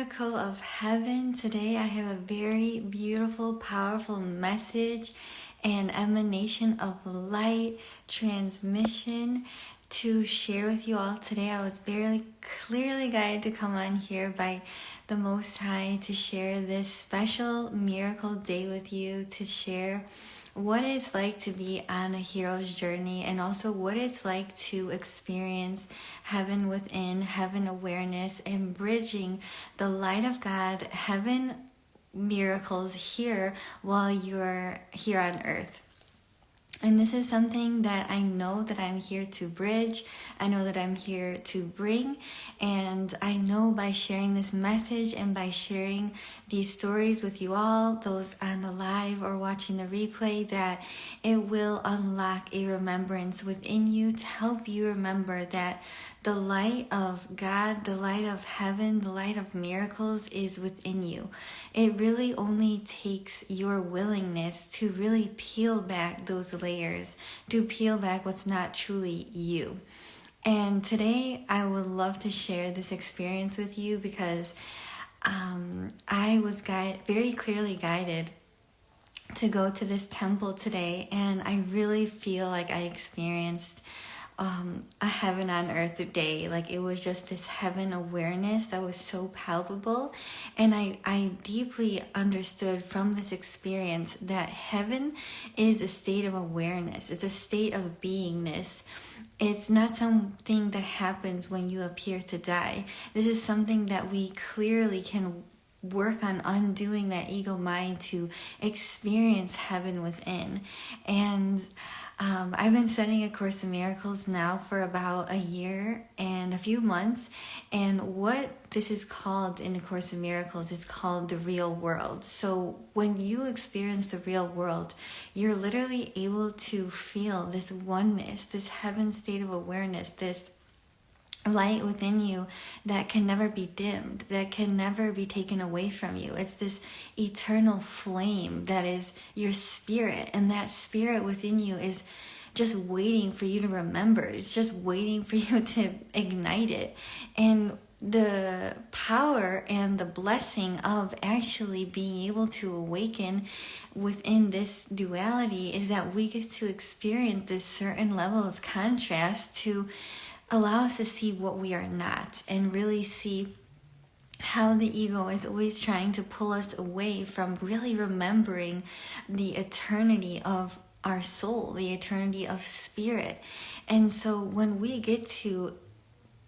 Miracle of Heaven. Today I have a very beautiful, powerful message and emanation of light transmission to share with you all today. I was very clearly guided to come on here by the Most High to share this special miracle day with you, to share what it's like to be on a hero's journey, and also what it's like to experience heaven within, heaven awareness, and bridging the light of God, heaven miracles here while you're here on earth. And this is something that I know that I'm here to bridge. I know that I'm here to bring. And I know by sharing this message and by sharing these stories with you all, those on the live or watching the replay, that it will unlock a remembrance within you to help you remember that the light of God, the light of heaven, the light of miracles is within you. It really only takes your willingness to really peel back those layers, to peel back what's not truly you. And today I would love to share this experience with you because I was very clearly guided to go to this temple today, and I really feel like I experienced a heaven on earth day. Like, it was just this heaven awareness that was so palpable, and I deeply understood from this experience that heaven is a state of awareness. It's a state of beingness. It's not something that happens when you appear to die. This is something that we clearly can work on undoing that ego mind to experience heaven within. And I've been studying A Course in Miracles now for about a year and a few months, and what this is called in A Course in Miracles is called the real world. So when you experience the real world, you're literally able to feel this oneness, this heaven state of awareness, this light within you that can never be dimmed, that can never be taken away from you. It's this eternal flame that is your spirit, and that spirit within you is just waiting for you to remember. It's just waiting for you to ignite it. And the power and the blessing of actually being able to awaken within this duality is that we get to experience this certain level of contrast to allow us to see what we are not, and really see how the ego is always trying to pull us away from really remembering the eternity of our soul, the eternity of spirit. And so when we get to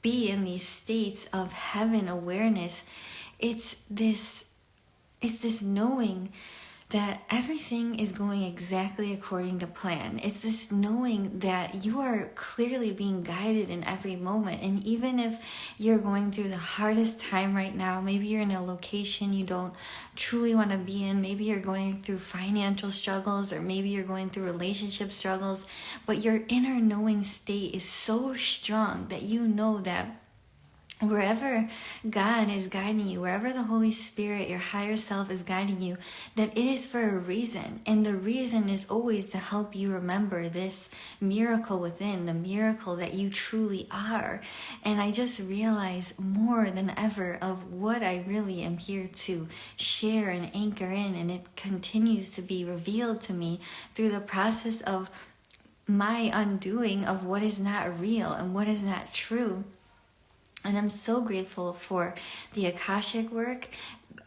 be in these states of heaven awareness, it's this knowing that everything is going exactly according to plan. It's this knowing that you are clearly being guided in every moment. And even if you're going through the hardest time right now, maybe you're in a location you don't truly want to be in, maybe you're going through financial struggles, or maybe you're going through relationship struggles, but your inner knowing state is so strong that you know that wherever God is guiding you, wherever the Holy Spirit, your higher self, is guiding you, that it is for a reason. And the reason is always to help you remember this miracle within, the miracle that you truly are. And I just realize more than ever of what I really am here to share and anchor in. And it continues to be revealed to me through the process of my undoing of what is not real and what is not true. And I'm so grateful for the Akashic work,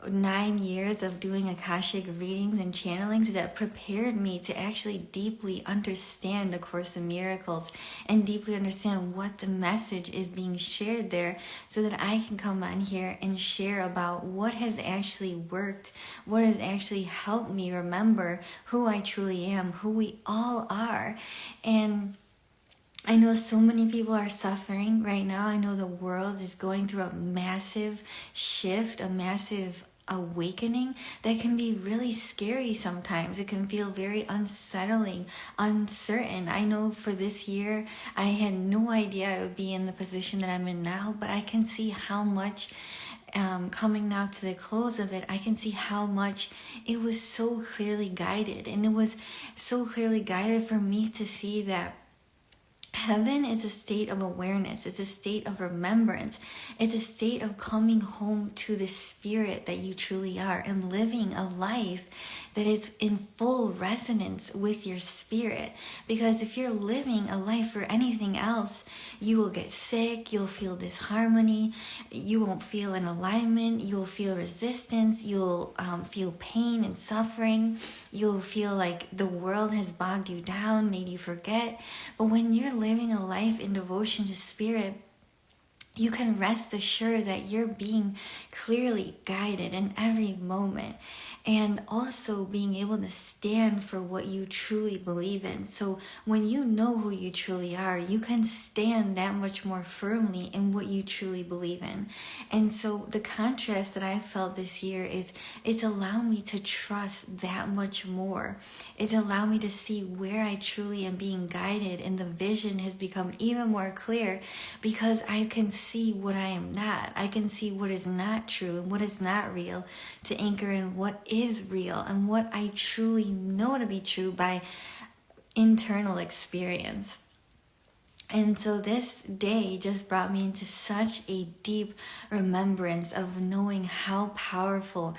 9 years of doing Akashic readings and channelings that prepared me to actually deeply understand A Course in Miracles and deeply understand what the message is being shared there, so that I can come on here and share about what has actually worked, what has actually helped me remember who I truly am, who we all are. And I know so many people are suffering right now. I know the world is going through a massive shift, a massive awakening that can be really scary sometimes. It can feel very unsettling, uncertain. I know for this year, I had no idea I would be in the position that I'm in now, but I can see how much coming now to the close of it, I can see how much it was so clearly guided. And it was so clearly guided for me to see that Heaven is a state of awareness. It's a state of remembrance. It's a state of coming home to the spirit that you truly are and living a life that is in full resonance with your spirit. Because if you're living a life for anything else, you will get sick, you'll feel disharmony, you won't feel in alignment, you'll feel resistance, you'll feel pain and suffering, you'll feel like the world has bogged you down, made you forget. But when you're living a life in devotion to spirit, you can rest assured that you're being clearly guided in every moment, and also being able to stand for what you truly believe in. So when you know who you truly are, you can stand that much more firmly in what you truly believe in. And so the contrast that I felt this year is it's allowed me to trust that much more. It's allowed me to see where I truly am being guided, and the vision has become even more clear because I can see what I am not. I can see what is not true and what is not real, to anchor in what is real and what I truly know to be true by internal experience. And so this day just brought me into such a deep remembrance of knowing how powerful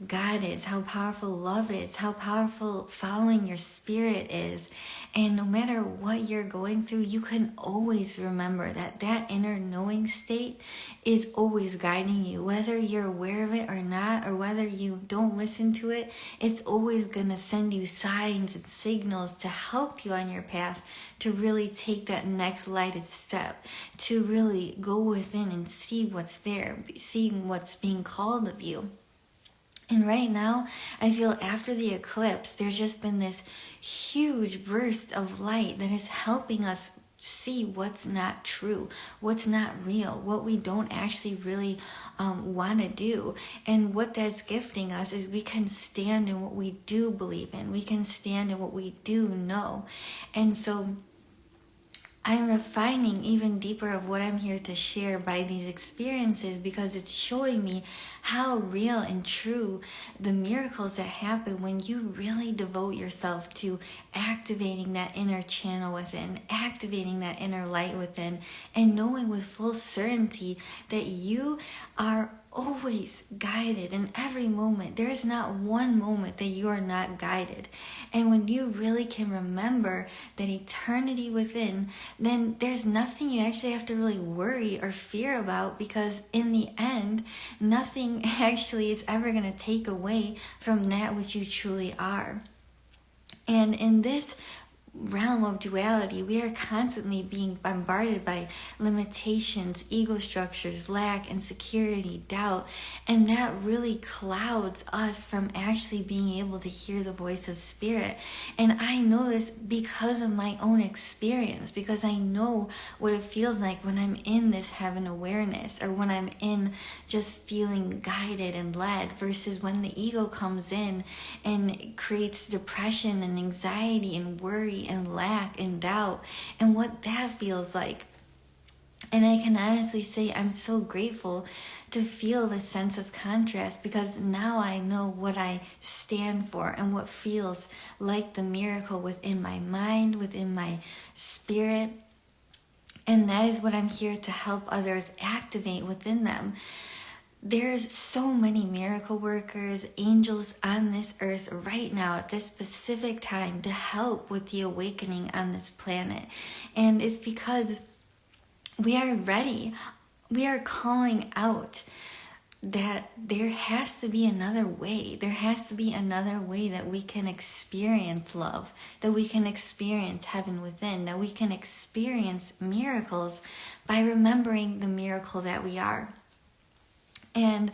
God is, how powerful love is, how powerful following your spirit is. And no matter what you're going through, you can always remember that that inner knowing state is always guiding you. Whether you're aware of it or not, or whether you don't listen to it, it's always going to send you signs and signals to help you on your path to really take that next lighted step, to really go within and see what's there, seeing what's being called of you. And right now, I feel after the eclipse, there's just been this huge burst of light that is helping us see what's not true, what's not real, what we don't actually really want to do. And what that's gifting us is we can stand in what we do believe in. We can stand in what we do know. And so I'm refining even deeper of what I'm here to share by these experiences, because it's showing me how real and true the miracles that happen when you really devote yourself to activating that inner channel within, activating that inner light within, and knowing with full certainty that you are always guided in every moment. There is not one moment that you are not guided. And when you really can remember that eternity within, then there's nothing you actually have to really worry or fear about, because in the end, nothing actually is ever going to take away from that which you truly are. And in this realm of duality, we are constantly being bombarded by limitations, ego structures, lack, insecurity, doubt, and that really clouds us from actually being able to hear the voice of spirit. And I know this because of my own experience, because I know what it feels like when I'm in this heaven awareness, or when I'm in just feeling guided and led, versus when the ego comes in and creates depression and anxiety and worry and lack and doubt, and what that feels like. And I can honestly say I'm so grateful to feel the sense of contrast, because now I know what I stand for and what feels like the miracle within my mind, within my spirit. And that is what I'm here to help others activate within them. There's so many miracle workers, angels on this earth right now at this specific time to help with the awakening on this planet. And it's because we are ready. We are calling out that there has to be another way. There has to be another way that we can experience love, that we can experience heaven within, that we can experience miracles by remembering the miracle that we are. And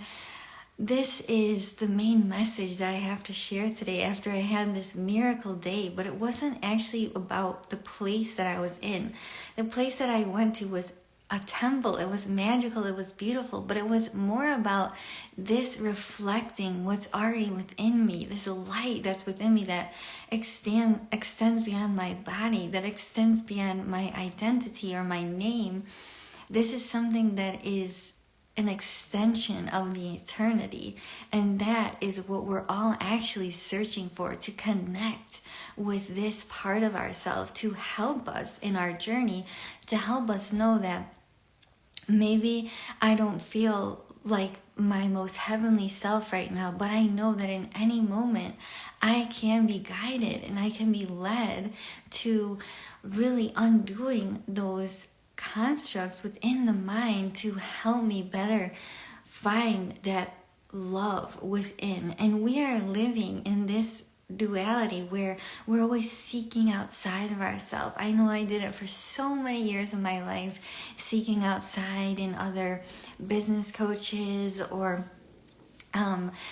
this is the main message that I have to share today after I had this miracle day. But it wasn't actually about the place that I was in. The place that I went to was a temple. It was magical. It was beautiful. But it was more about this reflecting what's already within me, this light that's within me that extends beyond my body, that extends beyond my identity or my name. This is something that is an extension of the eternity. And that is what we're all actually searching for, to connect with this part of ourselves, to help us in our journey, to help us know that maybe I don't feel like my most heavenly self right now, but I know that in any moment I can be guided and I can be led to really undoing those constructs within the mind to help me better find that love within. And we are living in this duality where we're always seeking outside of ourselves. I know I did it for so many years of my life, seeking outside in other business coaches or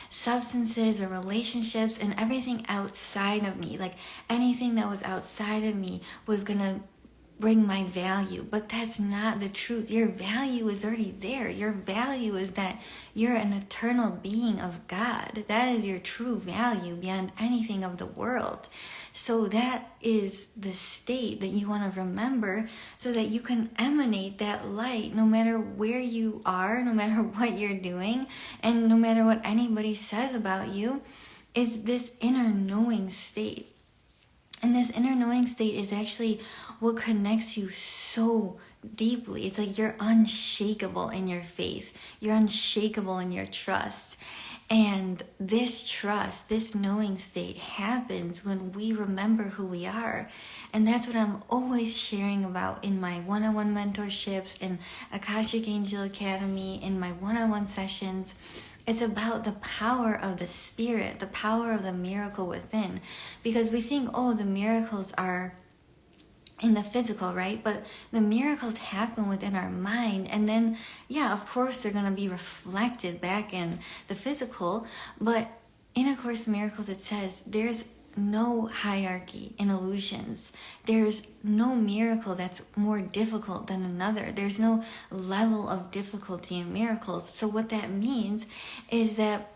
substances or relationships, and everything outside of me, like anything that was outside of me was gonna bring my value. But that's not the truth. Your value is already there. Your value is that you're an eternal being of God. That is your true value beyond anything of the world. So that is the state that you want to remember, so that you can emanate that light no matter where you are, no matter what you're doing, and no matter what anybody says about you. Is this inner knowing state. And this inner knowing state is actually what connects you so deeply. It's like you're unshakable in your faith. You're unshakable in your trust. And this trust, this knowing state happens when we remember who we are. And that's what I'm always sharing about in my one-on-one mentorships, in Akashic Angel Academy, in my one-on-one sessions. It's about the power of the spirit, the power of the miracle within. Because we think, oh, the miracles are in the physical, right? But the miracles happen within our mind. And then, yeah, of course, they're going to be reflected back in the physical. But in A Course in Miracles, it says there's no hierarchy in illusions. There's no miracle that's more difficult than another. There's no level of difficulty in miracles. So what that means is that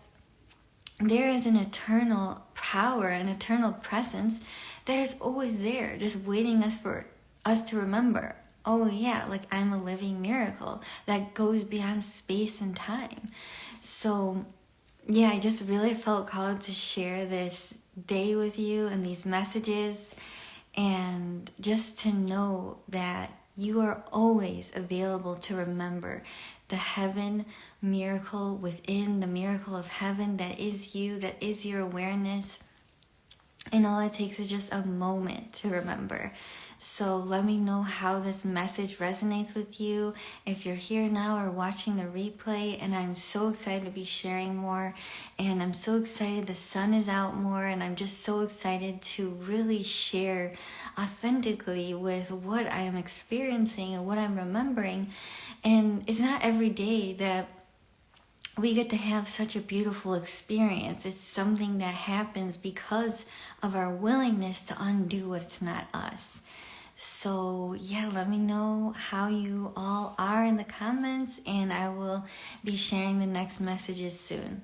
there is an eternal power, an eternal presence that is always there, just waiting for us to remember, oh yeah, like I'm a living miracle that goes beyond space and time. So yeah, I just really felt called to share this day with you and these messages, and just to know that you are always available to remember the heaven miracle within, the miracle of heaven that is you, that is your awareness. And all it takes is just a moment to remember. So let me know how this message resonates with you if you're here now or watching the replay. And I'm so excited to be sharing more. And I'm so excited the sun is out more. And I'm just so excited to really share authentically with what I am experiencing and what I'm remembering. And it's not every day that we get to have such a beautiful experience. It's something that happens because of our willingness to undo what's not us. So yeah, let me know how you all are in the comments, and I will be sharing the next messages soon.